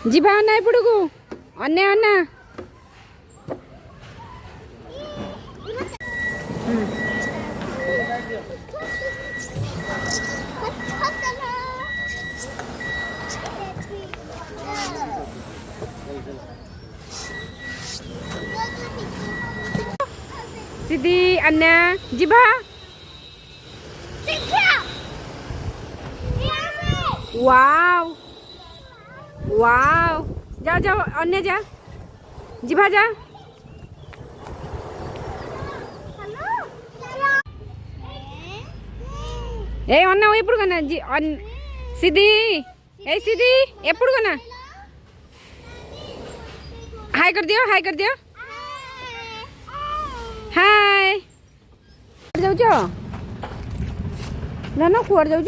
ଯିବା ଅନା ଏପଟକୁ ଅନା ଅନା सीधी अन्ना जिभा वाव वाव जाओ जाओ अन्य जा जिभा जा ए अन्ना एपड़ कना जी सीधी ए सीधी एपड़ कना हाय कर दियो हाय जाऊ ना ना कुआर जाऊ